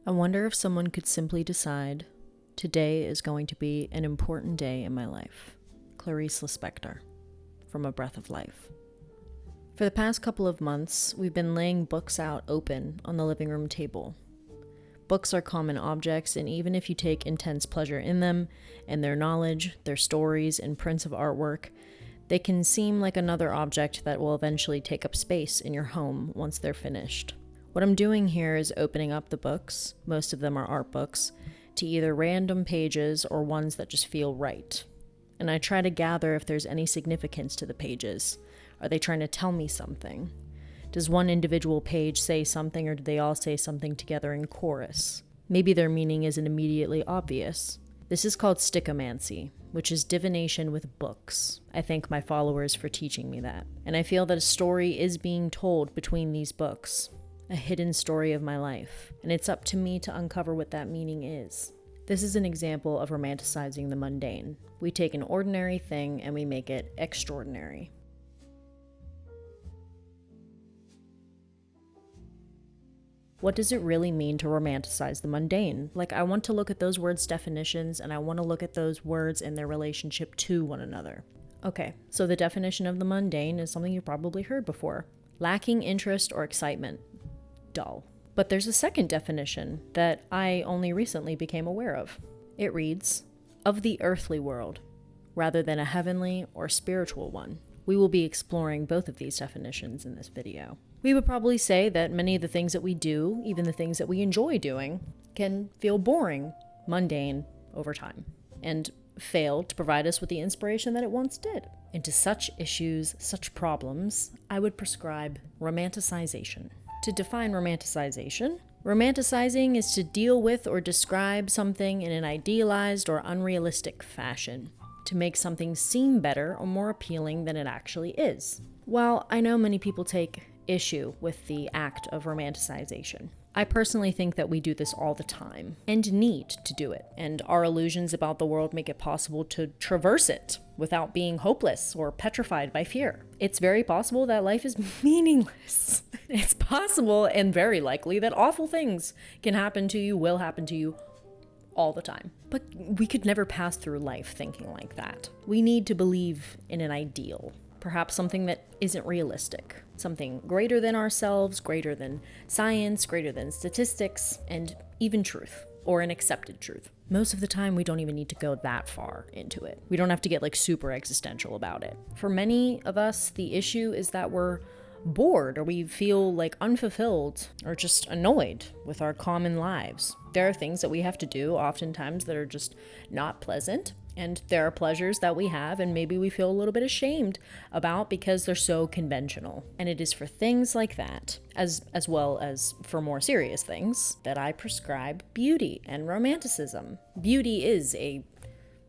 I wonder if someone could simply decide, today is going to be an important day in my life. Clarice Lispector, from A Breath of Life. For the past couple of months, we've been laying books out open on the living room table. Books are common objects, and even if you take intense pleasure in them, and their knowledge, their stories, and prints of artwork, they can seem like another object that will eventually take up space in your home once they're finished. What I'm doing here is opening up the books, most of them are art books, to either random pages or ones that just feel right. And I try to gather if there's any significance to the pages. Are they trying to tell me something? Does one individual page say something, or do they all say something together in chorus? Maybe their meaning isn't immediately obvious. This is called stickomancy, which is divination with books. I thank my followers for teaching me that. And I feel that a story is being told between these books. A hidden story of my life, and it's up to me to uncover what that meaning is. This is an example of romanticizing the mundane. We take an ordinary thing and we make it extraordinary. What does it really mean to romanticize the mundane? I want to look at those words' definitions, and I want to look at those words and their relationship to one another. Okay, so the definition of the mundane is something you've probably heard before. Lacking interest or excitement. Dull. But there's a second definition that I only recently became aware of. It reads, of the earthly world, rather than a heavenly or spiritual one. We will be exploring both of these definitions in this video. We would probably say that many of the things that we do, even the things that we enjoy doing, can feel boring, mundane over time, and fail to provide us with the inspiration that it once did. And to such issues, such problems, I would prescribe romanticization. To define romanticization, romanticizing is to deal with or describe something in an idealized or unrealistic fashion, to make something seem better or more appealing than it actually is. While I know many people take issue with the act of romanticization, I personally think that we do this all the time and need to do it, and our illusions about the world make it possible to traverse it without being hopeless or petrified by fear. It's very possible that life is meaningless. It's possible and very likely that awful things can happen to you, will happen to you all the time. But we could never pass through life thinking like that. We need to believe in an ideal. Perhaps something that isn't realistic. Something greater than ourselves, greater than science, greater than statistics, and even truth, or an accepted truth. Most of the time, we don't even need to go that far into it. We don't have to get super existential about it. For many of us, the issue is that we're bored, or we feel unfulfilled, or just annoyed with our common lives. There are things that we have to do oftentimes that are just not pleasant. And there are pleasures that we have and maybe we feel a little bit ashamed about because they're so conventional. And it is for things like that, as well as for more serious things, that I prescribe beauty and romanticism. Beauty is a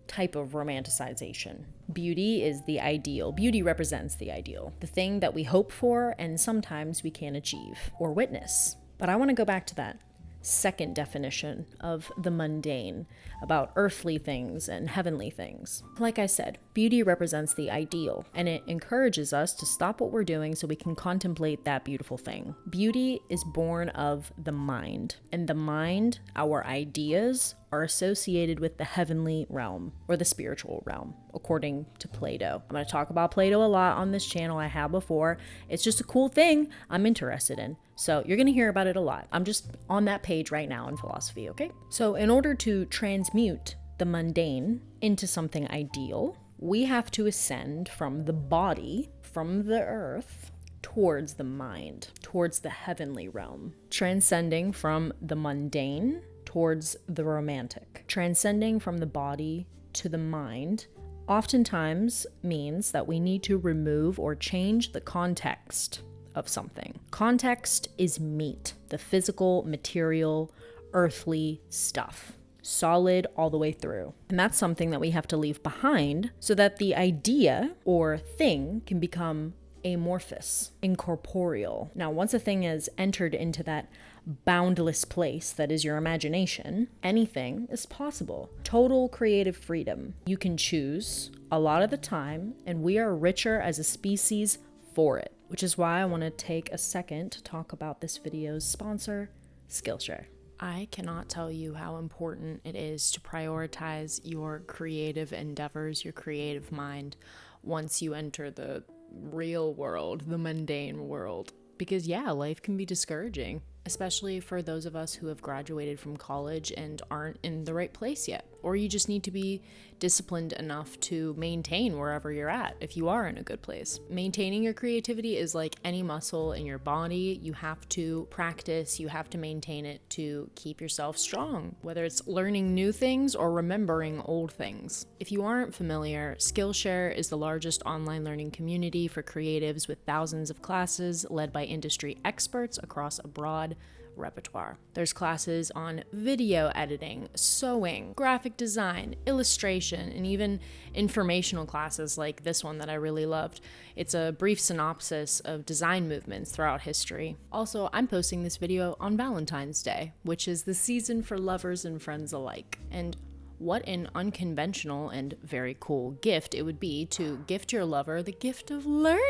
type of romanticization. Beauty is the ideal. Beauty represents the ideal, the thing that we hope for and sometimes we can't achieve or witness. But I want to go back to that second definition of the mundane, about earthly things and heavenly things. Like I said, beauty represents the ideal, and it encourages us to stop what we're doing so we can contemplate that beautiful thing. Beauty is born of the mind, and the mind, our ideas, are associated with the heavenly realm, or the spiritual realm, according to Plato. I'm going to talk about Plato a lot on this channel. I have before. It's just a cool thing I'm interested in. So you're going to hear about it a lot. I'm just on that page right now in philosophy, okay? So in order to transmute the mundane into something ideal, we have to ascend from the body, from the earth, towards the mind, towards the heavenly realm. Transcending from the mundane towards the romantic. Transcending from the body to the mind oftentimes means that we need to remove or change the context of something. Context is meat, the physical, material, earthly stuff. Solid all the way through. And that's something that we have to leave behind so that the idea or thing can become amorphous, incorporeal. Now, once a thing has entered into that boundless place that is your imagination, anything is possible. Total creative freedom. You can choose a lot of the time, and we are richer as a species for it, which is why I want to take a second to talk about this video's sponsor, Skillshare. I cannot tell you how important it is to prioritize your creative endeavors, your creative mind, once you enter the real world, the mundane world. Because yeah, life can be discouraging, especially for those of us who have graduated from college and aren't in the right place yet. Or you just need to be disciplined enough to maintain wherever you're at if you are in a good place. Maintaining your creativity is like any muscle in your body. You have to practice, you have to maintain it to keep yourself strong, whether it's learning new things or remembering old things. If you aren't familiar, Skillshare is the largest online learning community for creatives with thousands of classes led by industry experts across a broad repertoire. There's classes on video editing, sewing, graphic design, illustration, and even informational classes like this one that I really loved. It's a brief synopsis of design movements throughout history. Also, I'm posting this video on Valentine's Day, which is the season for lovers and friends alike. And what an unconventional and very cool gift it would be to gift your lover the gift of learning.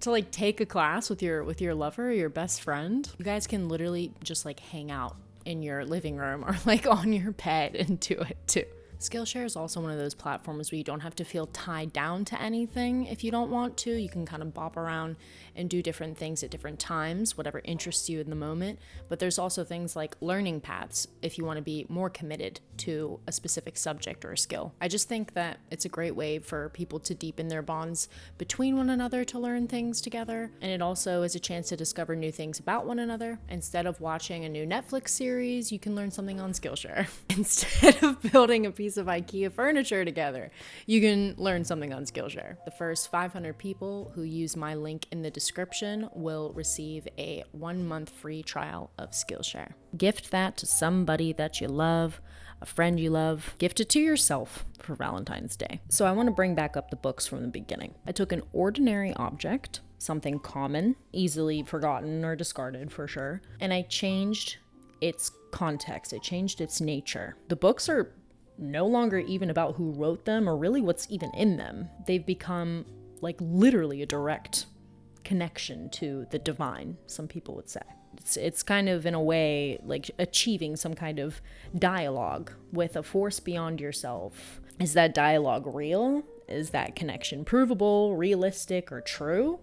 To like take a class with your lover or your best friend. You guys can literally just like hang out in your living room or like on your bed and do it too. Skillshare is also one of those platforms where you don't have to feel tied down to anything if you don't want to. You can kind of bop around and do different things at different times, whatever interests you in the moment. But there's also things like learning paths if you want to be more committed to a specific subject or a skill. I just think that it's a great way for people to deepen their bonds between one another to learn things together. And it also is a chance to discover new things about one another. Instead of watching a new Netflix series, you can learn something on Skillshare. Instead of building a piece of IKEA furniture together, you can learn something on Skillshare. The first 500 people who use my link in the description will receive a 1-month free trial of Skillshare. Gift that to somebody that you love, a friend you love. Gift it to yourself for Valentine's Day. So I want to bring back up the books from the beginning. I took an ordinary object, something common, easily forgotten or discarded for sure, and I changed its context. I changed its nature. The books are no longer even about who wrote them or really what's even in them. They've become like literally a direct connection to the divine, some people would say. It's kind of in a way like achieving some kind of dialogue with a force beyond yourself. Is that dialogue real? Is that connection provable, realistic, or true?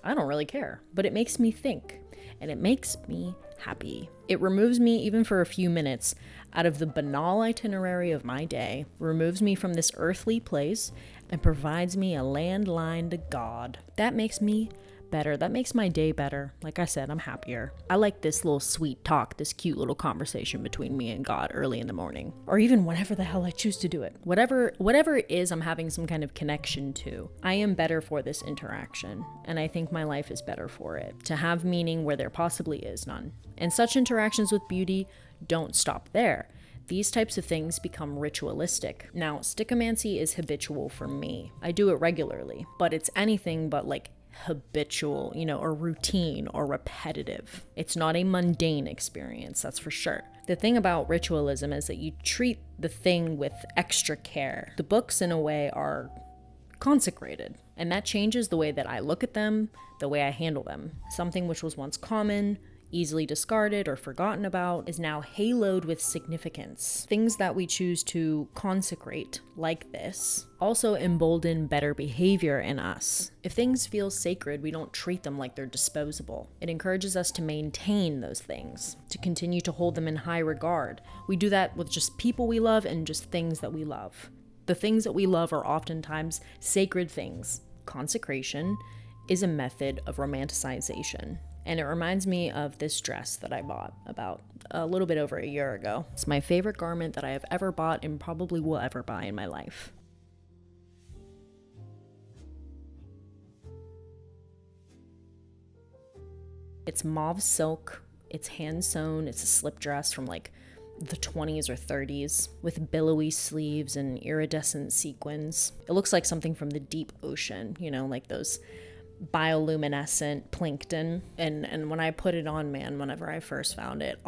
I don't really care, but it makes me think, and it makes me happy. It removes me, even for a few minutes, out of the banal itinerary of my day, removes me from this earthly place, and provides me a landline to God. That makes me better. That makes my day better. Like I said, I'm happier. I like this little sweet talk, this cute little conversation between me and God early in the morning, or even whenever the hell I choose to do it. Whatever it is I'm having some kind of connection to, I am better for this interaction, and I think my life is better for it, to have meaning where there possibly is none. And such interactions with beauty don't stop there. These types of things become ritualistic. Now, stickomancy is habitual for me. I do it regularly, but it's anything but like habitual, or routine or repetitive. It's not a mundane experience, that's for sure. The thing about ritualism is that you treat the thing with extra care. The books, in a way, are consecrated, and that changes the way that I look at them, the way I handle them. Something which was once common, easily discarded or forgotten about, is now haloed with significance. Things that we choose to consecrate, like this, also embolden better behavior in us. If things feel sacred, we don't treat them like they're disposable. It encourages us to maintain those things, to continue to hold them in high regard. We do that with just people we love and just things that we love. The things that we love are oftentimes sacred things. Consecration is a method of romanticization. And it reminds me of this dress that I bought about a little bit over a year ago. It's my favorite garment that I have ever bought and probably will ever buy in my life. It's mauve silk, it's hand sewn, it's a slip dress from like the 20s or 30s with billowy sleeves and iridescent sequins. It looks like something from the deep ocean, like those bioluminescent plankton. And when I put it on, man, whenever I first found it,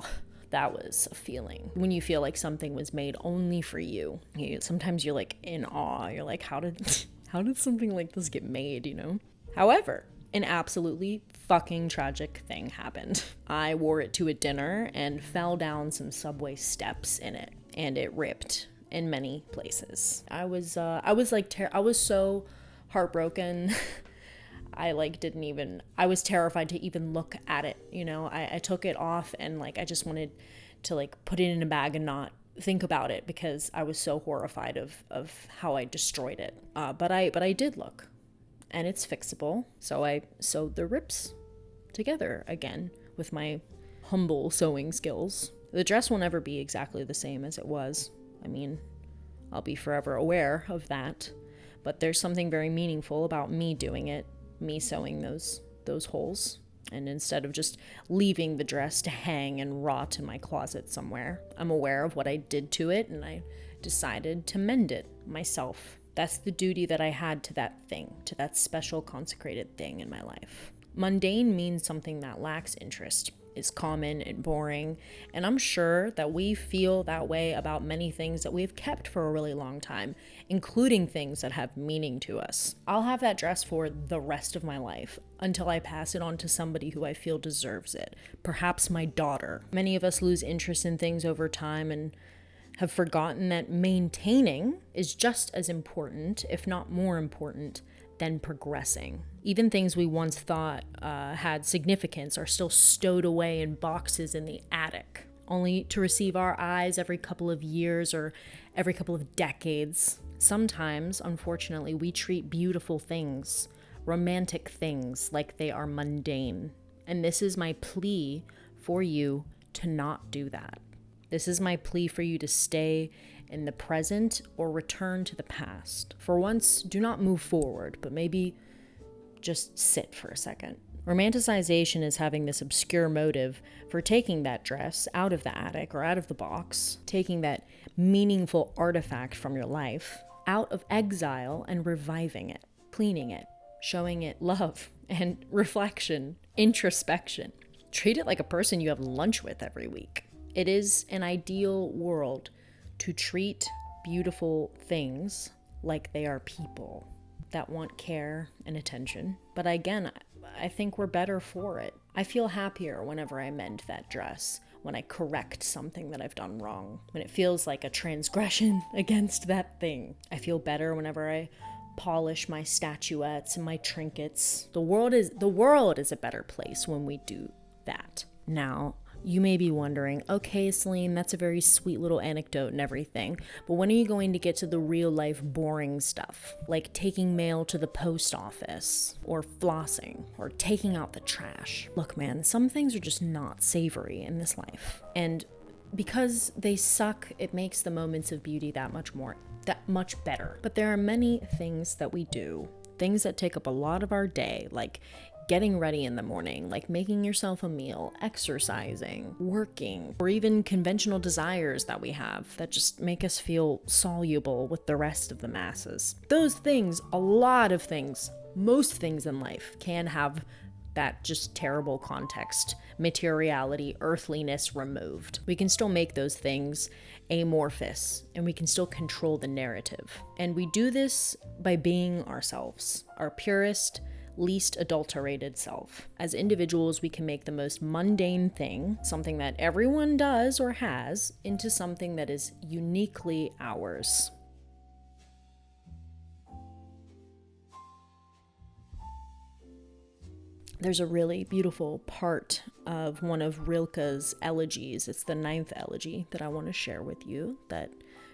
that was a feeling. When you feel like something was made only for you. Sometimes you're like in awe. You're like, how did something like this get made, However, an absolutely fucking tragic thing happened. I wore it to a dinner and fell down some subway steps in it, and it ripped in many places. I was so heartbroken. I was terrified to even look at it. I took it off and I just wanted to put it in a bag and not think about it because I was so horrified of how I destroyed it. But I did look, and it's fixable. So I sewed the rips together again with my humble sewing skills. The dress will never be exactly the same as it was. I mean, I'll be forever aware of that, but there's something very meaningful about me doing it, me sewing those holes. And instead of just leaving the dress to hang and rot in my closet somewhere, I'm aware of what I did to it, and I decided to mend it myself. That's the duty that I had to that thing, to that special consecrated thing in my life. Mundane means something that lacks interest, is common and boring, and I'm sure that we feel that way about many things that we've kept for a really long time, including things that have meaning to us. I'll have that dress for the rest of my life until I pass it on to somebody who I feel deserves it, perhaps my daughter. Many of us lose interest in things over time and have forgotten that maintaining is just as important, if not more important, than progressing. Even things we once thought had significance are still stowed away in boxes in the attic, only to receive our eyes every couple of years or every couple of decades. Sometimes, unfortunately, we treat beautiful things, romantic things, like they are mundane. And this is my plea for you to not do that. This is my plea for you to stay in the present or return to the past. For once, do not move forward, but maybe just sit for a second. Romanticization is having this obscure motive for taking that dress out of the attic or out of the box, taking that meaningful artifact from your life out of exile and reviving it, cleaning it, showing it love and reflection, introspection. Treat it like a person you have lunch with every week. It is an ideal world to treat beautiful things like they are people that want care and attention. But again, I think we're better for it. I feel happier whenever I mend that dress, when I correct something that I've done wrong, when it feels like a transgression against that thing. I feel better whenever I polish my statuettes and my trinkets. The world is a better place when we do that. Now, you may be wondering, okay, Celine, that's a very sweet little anecdote and everything, but when are you going to get to the real life boring stuff, like taking mail to the post office, or flossing, or taking out the trash? Look, man, some things are just not savory in this life. And because they suck, it makes the moments of beauty that much better. But there are many things that we do, things that take up a lot of our day, like getting ready in the morning, like making yourself a meal, exercising, working, or even conventional desires that we have that just make us feel soluble with the rest of the masses. Those things, a lot of things, most things in life can have that just terrible context, materiality, earthliness removed. We can still make those things amorphous, and we can still control the narrative. And we do this by being ourselves, our purest, least adulterated self. As individuals, we can make the most mundane thing, something that everyone does or has, into something that is uniquely ours. There's a really beautiful part of one of Rilke's elegies. It's the 9th elegy that I want to share with you that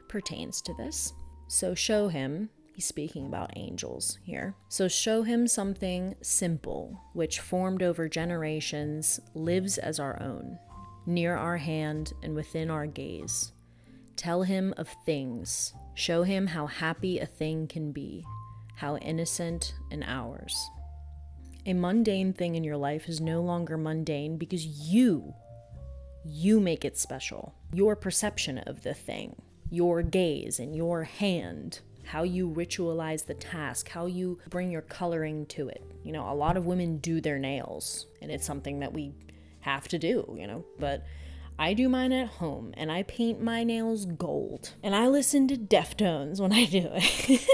pertains to this. So show him, he's speaking about angels here. So show him something simple, which formed over generations, lives as our own, near our hand and within our gaze. Tell him of things. Show him how happy a thing can be, how innocent and ours. A mundane thing in your life is no longer mundane because you make it special. Your perception of the thing, your gaze and your hand, how you ritualize the task, how you bring your coloring to it. You know, a lot of women do their nails, and it's something that we have to do, you know, but I do mine at home, and I paint my nails gold, and I listen to Deftones when I do it.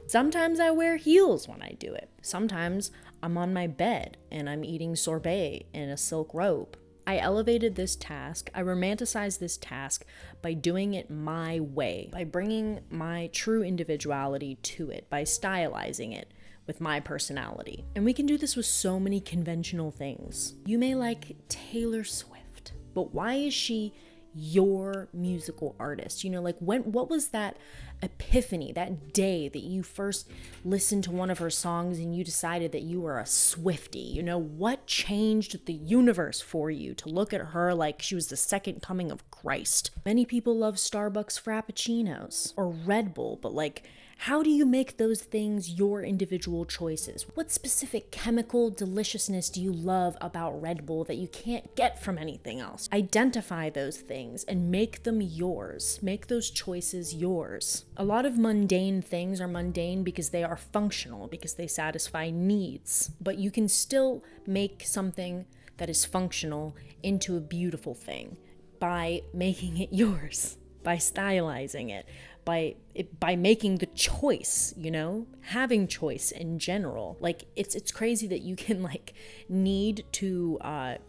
Sometimes I wear heels when I do it. Sometimes I'm on my bed and I'm eating sorbet in a silk robe. I elevated this task, I romanticized this task by doing it my way, by bringing my true individuality to it, by stylizing it with my personality. And we can do this with so many conventional things. You may like Taylor Swift, but why is she your musical artist? You know, like what was that epiphany, that day that you first listened to one of her songs and you decided that you were a Swiftie? You know, what changed the universe for you to look at her like she was the second coming of Christ? Many people love Starbucks Frappuccinos or Red Bull, but like, how do you make those things your individual choices? What specific chemical deliciousness do you love about Red Bull that you can't get from anything else? Identify those things and make them yours. Make those choices yours. A lot of mundane things are mundane because they are functional, because they satisfy needs. But you can still make something that is functional into a beautiful thing by making it yours, by stylizing it, by making the choice, you know, having choice in general. Like it's crazy that you can like need to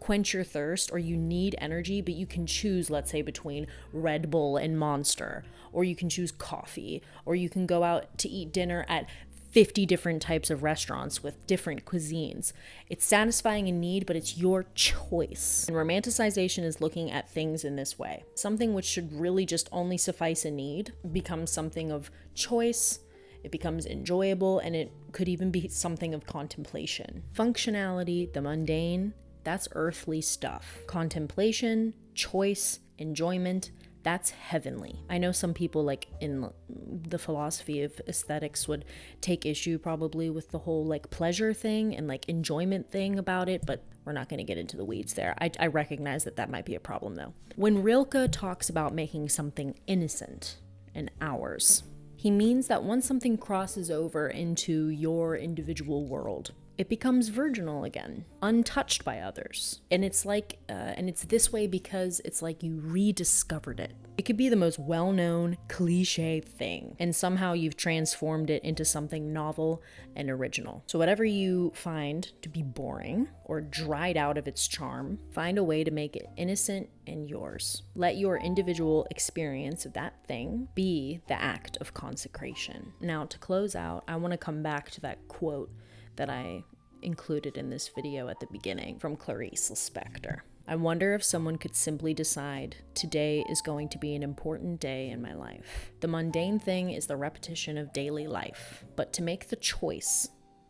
quench your thirst, or you need energy, but you can choose, let's say, between Red Bull and Monster, or you can choose coffee, or you can go out to eat dinner at 50 different types of restaurants with different cuisines. It's satisfying a need, but it's your choice. And romanticization is looking at things in this way. Something which should really just only suffice a need becomes something of choice, it becomes enjoyable, and it could even be something of contemplation. Functionality, the mundane, that's earthly stuff. Contemplation, choice, enjoyment, that's heavenly. I know some people like in the philosophy of aesthetics would take issue probably with the whole like pleasure thing and like enjoyment thing about it, but we're not going to get into the weeds there. I recognize that might be a problem though. When Rilke talks about making something innocent and ours, he means that once something crosses over into your individual world, it becomes virginal again, untouched by others. And it's like, and it's this way because it's like you rediscovered it. It could be the most well-known cliche thing, and somehow you've transformed it into something novel and original. So whatever you find to be boring or dried out of its charm, find a way to make it innocent and yours. Let your individual experience of that thing be the act of consecration. Now, to close out, I want to come back to that quote that I included in this video at the beginning from Clarice Lispector. I wonder if someone could simply decide, today is going to be an important day in my life. The mundane thing is the repetition of daily life, but to make the choice,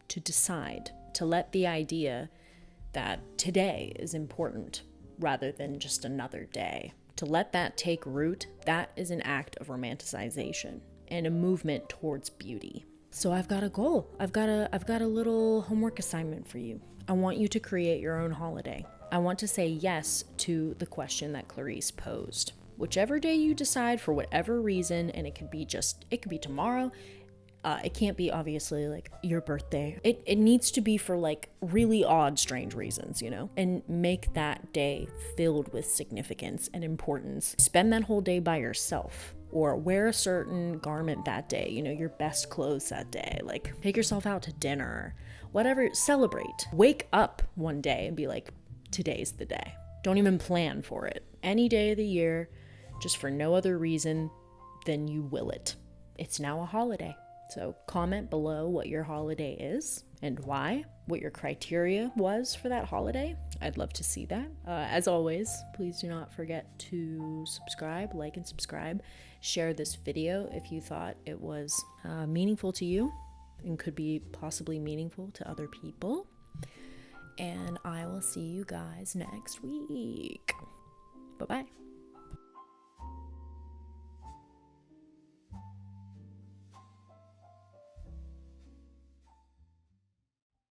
to decide, to let the idea that today is important rather than just another day, to let that take root, that is an act of romanticization and a movement towards beauty. So I've got a goal. I've got a little homework assignment for you. I want you to create your own holiday. I want to say yes to the question that Clarice posed. Whichever day you decide for whatever reason, and it could be tomorrow. It can't be obviously like your birthday. It needs to be for like really odd, strange reasons, you know? And make that day filled with significance and importance. Spend that whole day by yourself. Or wear a certain garment that day, you know, your best clothes that day. Like, take yourself out to dinner, whatever, celebrate. Wake up one day and be like, today's the day. Don't even plan for it. Any day of the year, just for no other reason than you will it. It's now a holiday. So comment below what your holiday is and why, what your criteria was for that holiday. I'd love to see that. As always, please do not forget to subscribe, like and subscribe. Share this video if you thought it was meaningful to you and could be possibly meaningful to other people. And I will see you guys next week. Bye-bye.